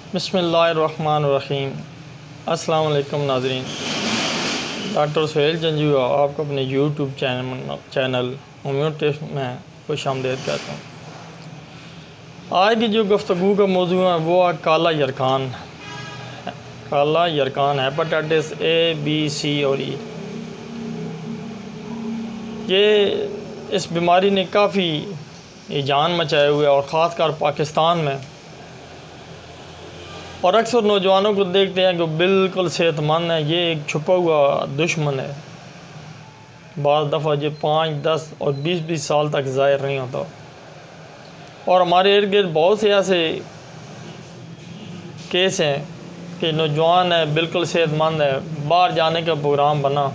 बिस्मिल्लाहिर्रहमानिर्रहीम। अस्सलाम वालेकुम नाज़रीन। डॉक्टर सुहेल जंजुआ आपको अपने यूट्यूब चैनल होम्यो टिप्स में खुशामदीद कहता हूँ। आज की जो गुफ्तगू का मौजू है वो है काला यरकान। काला यरकान हेपेटाइटिस ए, बी, सी और ई। ये इस बीमारी ने काफ़ी जान मचाए हुए और ख़ासकर पाकिस्तान में, और अक्सर नौजवानों को देखते हैं कि बिल्कुल सेहतमंद है, ये एक छुपा हुआ दुश्मन है। बाज़ दफ़ा जो 5, 10 और 20-20 साल तक ज़ाहिर नहीं होता। और हमारे इर्द गिर्द बहुत से ऐसे केस हैं कि नौजवान है, बिल्कुल सेहतमंद है, बाहर जाने का प्रोग्राम बना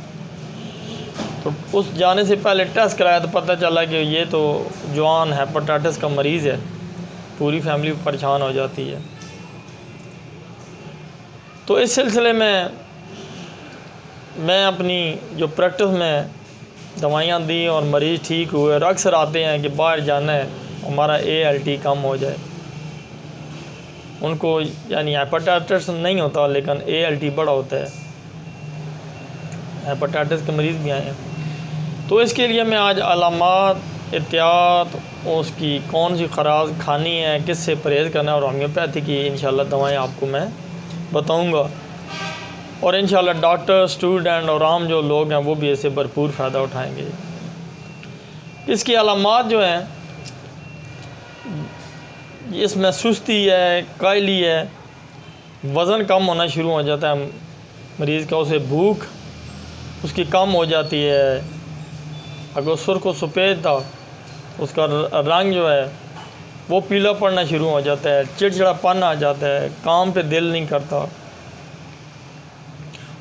तो उस जाने से पहले टेस्ट कराया तो पता चला कि ये तो जवान हेपेटाइटिस का मरीज़ है। पूरी फैमिली परेशान हो जाती है। तो इस सिलसिले में मैं अपनी जो प्रैक्टिस में दवाइयाँ दी और मरीज़ ठीक हुए, और अक्सर आते हैं कि बाहर जाना है, हमारा ALT कम हो जाए। उनको यानी हेपेटाइटिस नहीं होता लेकिन ALT बड़ा होता है। हेपेटाइटिस के मरीज़ भी आए हैं। तो इसके लिए मैं आज अलामात, एहतियात, उसकी कौन सी खुराक खानी है, किससे परहेज़ करना है, और होम्योपैथी की इंशाल्लाह दवाएं आपको मैं बताऊंगा। और इंशाल्लाह डॉक्टर, स्टूडेंट और आम जो लोग हैं वो भी इससे भरपूर फ़ायदा उठाएंगे। इसकी अलामात जो हैं, इसमें सुस्ती है, कायली है, वज़न कम होना शुरू हो जाता है मरीज़ का, उसे भूख उसकी कम हो जाती है। अगर सुर्ख व सफ़ेद था उसका रंग जो है वो पीला पड़ना शुरू हो जाता है, चिड़चिड़ापन आ जाता है, काम पे दिल नहीं करता।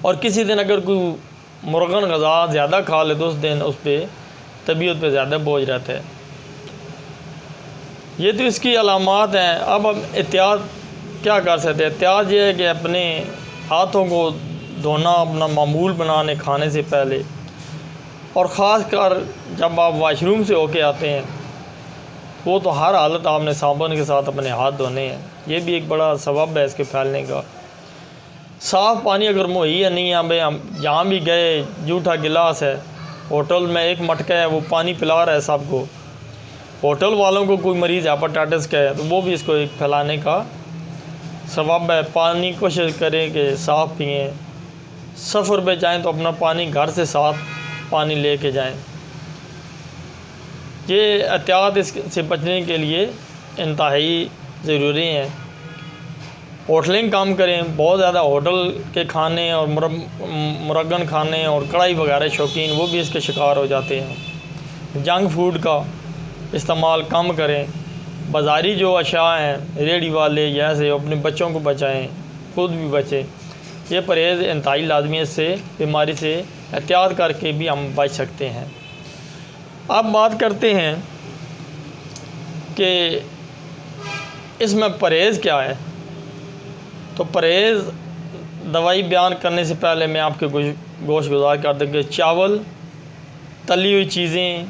और किसी दिन अगर कोई मुर्गन ग़ज़ा ज़्यादा खा ले तो उस दिन उस पर तबीयत पे ज़्यादा बोझ रहता है। ये तो इसकी अलामात हैं। अब हम एहतियात क्या कर सकते हैं? एहतियात ये है कि अपने हाथों को धोना अपना मामूल बनाने खाने से पहले, और ख़ास कर जब आप वाशरूम से होके आते हैं वो तो हर हालत आपने साबुन के साथ अपने हाथ धोने हैं। ये भी एक बड़ा सबब है इसके फैलने का। साफ़ पानी अगर मुहैया नहीं है, भाई हम जहाँ भी गए जूठा गिलास है, होटल में एक मटका है वो पानी पिला रहा है सबको, होटल वालों को कोई मरीज़ हेपेटाइटिस का है तो वो भी इसको एक फैलाने का सबब है। पानी कोशिश करें कि साफ़ पिएँ। सफ़र पे जाएँ तो अपना पानी घर से साफ़ पानी ले के जाएँ। ये एहतियात इससे बचने के लिए इंतहाई ज़रूरी हैं। होटलिंग कम करें। बहुत ज़्यादा होटल के खाने और मुरगन खाने और कढ़ाई वगैरह शौकीन वो भी इसके शिकार हो जाते हैं। जंक फूड का इस्तेमाल कम करें। बाज़ारी जो अशिया हैं रेडी वाले जैसे, अपने बच्चों को बचाएं, खुद भी बचें। ये परहेज़ इंतहाई लाजमी है। इससे बीमारी से एहतियात करके भी हम बच सकते हैं। अब बात करते हैं कि इसमें परहेज़ क्या है। तो परहेज़ दवाई बयान करने से पहले मैं आपके गोश गुजार कर दूँ कि चावल, तली हुई चीज़ें,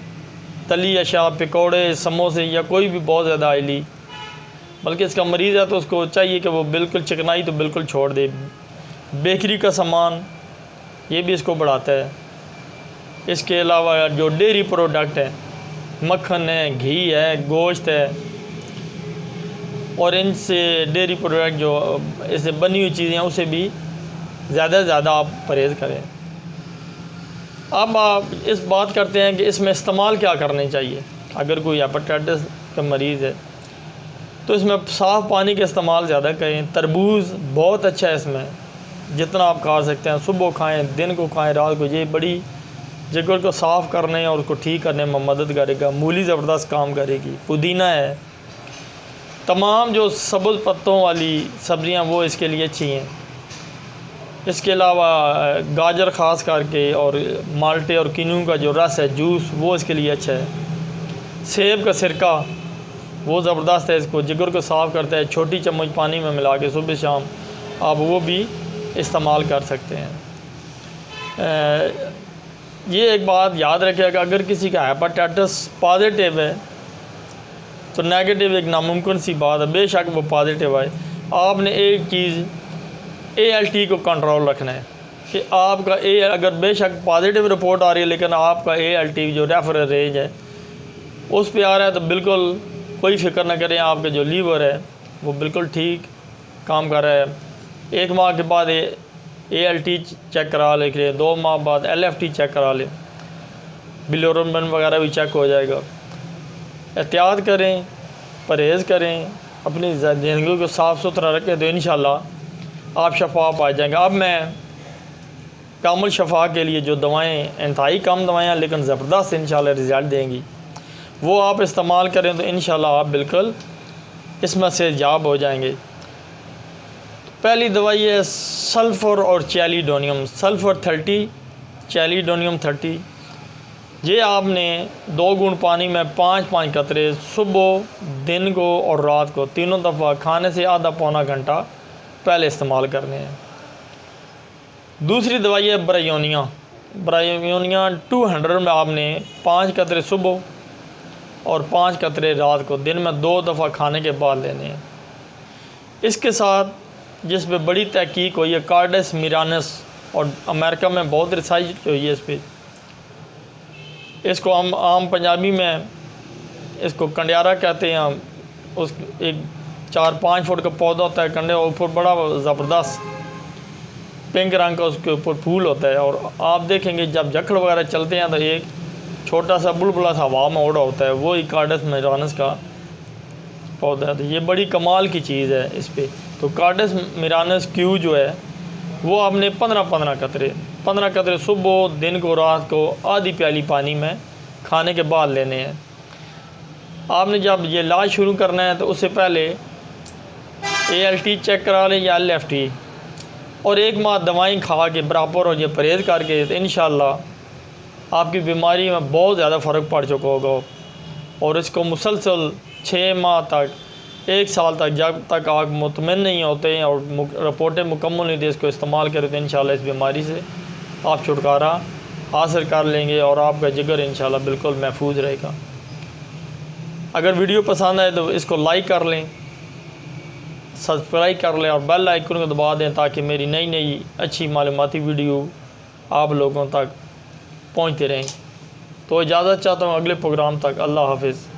तली अशिया, पकौड़े, समोसे या कोई भी बहुत ज़्यादा ऑयली, बल्कि इसका मरीज़ है तो उसको चाहिए कि वो बिल्कुल चिकनाई तो बिल्कुल छोड़ दे। बेकरी का सामान ये भी इसको बढ़ाता है। इसके अलावा जो डेयरी प्रोडक्ट है, मक्खन है, घी है, गोश्त है, और इनसे डेयरी प्रोडक्ट जो इससे बनी हुई चीज़ें हैं उसे भी ज़्यादा से ज़्यादा आप परहेज़ करें। अब आप इस बात करते हैं कि इसमें इस्तेमाल क्या करने चाहिए। अगर कोई हेपेटाइटिस का मरीज़ है तो इसमें साफ़ पानी का इस्तेमाल ज़्यादा करें। तरबूज बहुत अच्छा है, इसमें जितना आप खा सकते हैं सुबह खाएं, दिन को खाएं, रात को। ये बड़ी जिगर को साफ़ करने और उसको ठीक करने में मदद करेगा। मूली ज़बरदस्त काम करेगी। पुदीना है, तमाम जो सब्ज़ पत्तों वाली सब्ज़ियां वो इसके लिए अच्छी हैं। इसके अलावा गाजर ख़ास करके, और माल्टे और किन्नू का जो रस है, जूस, वो इसके लिए अच्छा है। सेब का सिरका वो ज़बरदस्त है, इसको जिगर को साफ़ करता है। छोटी चम्मच पानी में मिला के सुबह शाम आप वो भी इस्तेमाल कर सकते हैं। ये एक बात याद रखिएगा, अगर किसी का हेपेटाइटिस पॉजिटिव है तो नेगेटिव एक नामुमकिन सी बात है। बेशक वो पॉजिटिव आए, आपने एक चीज़ ALT को कंट्रोल रखना है कि आपका अगर बेशक पॉजिटिव रिपोर्ट आ रही है लेकिन आपका ALT जो रेफरल रेंज है उस पे आ रहा है, तो बिल्कुल कोई फ़िक्र ना करें, आपका जो लीवर है वो बिल्कुल ठीक काम कर रहा है। 1 माह के बाद ALT चेक करा ले, 2 माह बाद LFT चेक करा ले, बिलिरुबिन वगैरह भी चेक हो जाएगा। एहतियात करें, परहेज़ करें, अपनी ज़िंदगी को साफ़ सुथरा रखें तो इंशाल्लाह आप शफा पा जाएंगे। अब मैं कामुल शफा के लिए जो दवाएँ, इंतहाई कम दवाएँ लेकिन ज़बरदस्त इंशाल्लाह रिज़ल्ट देंगी, वो आप इस्तेमाल करें तो इंशाल्लाह आप बिल्कुल इसमें से जाब हो जाएंगे। पहली दवाई है सल्फ़र और चैलिडोनियम, सल्फ़र 30, चैलिडोनियम 30। ये आपने 2 गुण पानी में 5-5 कतरे सुबह, दिन को और रात को तीनों दफ़ा खाने से आधा पौना घंटा पहले इस्तेमाल करने हैं। दूसरी दवाई है ब्रायोनिया, ब्रायोनिया 200 में आपने 5 कतरे सुबह और 5 कतरे रात को दिन में 2 दफ़ा खाने के बाद लेने हैं। इसके साथ जिस पे बड़ी तहकीक हुई है कार्डस मिरानस, और अमेरिका में बहुत रिसर्च हुई है इस पर, इसको हम आम पंजाबी में इसको कंडियारा कहते हैं। उस एक 4-5 फुट का पौधा होता है, कंडे ऊपर बड़ा ज़बरदस्त पिंक रंग का उसके ऊपर फूल होता है, और आप देखेंगे जब जखड़ वगैरह चलते हैं तो एक छोटा सा बुलबुला सा हवा में उड़ा होता है, वो ही कार्डस मिरानस का पौधा है। तो ये बड़ी कमाल की चीज़ है इस पर। तो कार्डस मिरानस क्यू जो है वो आपने 15 कतरे सुबह, दिन को, रात को आधी प्याली पानी में खाने के बाद लेने हैं। आपने जब ये इलाज शुरू करना है तो उससे पहले ALT चेक करा लें या LFT, और 1 माह दवाई खा के बराबर और ये परहेज़ करके तो इंशाल्लाह आपकी बीमारी में बहुत ज़्यादा फ़र्क पड़ चुका होगा। और इसको मुसलसल 6 माह तक, 1 साल तक, जब तक आप मुतमिन नहीं होते हैं और रिपोर्टें मुकम्मल नहीं दी, इसको इस्तेमाल करें तो इंशाल्लाह इस बीमारी से आप छुटकारा हासिल कर लेंगे और आपका जिगर इंशाल्लाह बिल्कुल महफूज रहेगा। अगर वीडियो पसंद आए तो इसको लाइक कर लें, सब्सक्राइब कर लें और बेल आइकन को दबा दें ताकि मेरी नई नई अच्छी मालूमाती वीडियो आप लोगों तक पहुंचते रहें। तो इजाज़त चाहता हूँ अगले प्रोग्राम तक। अल्लाह हाफिज़।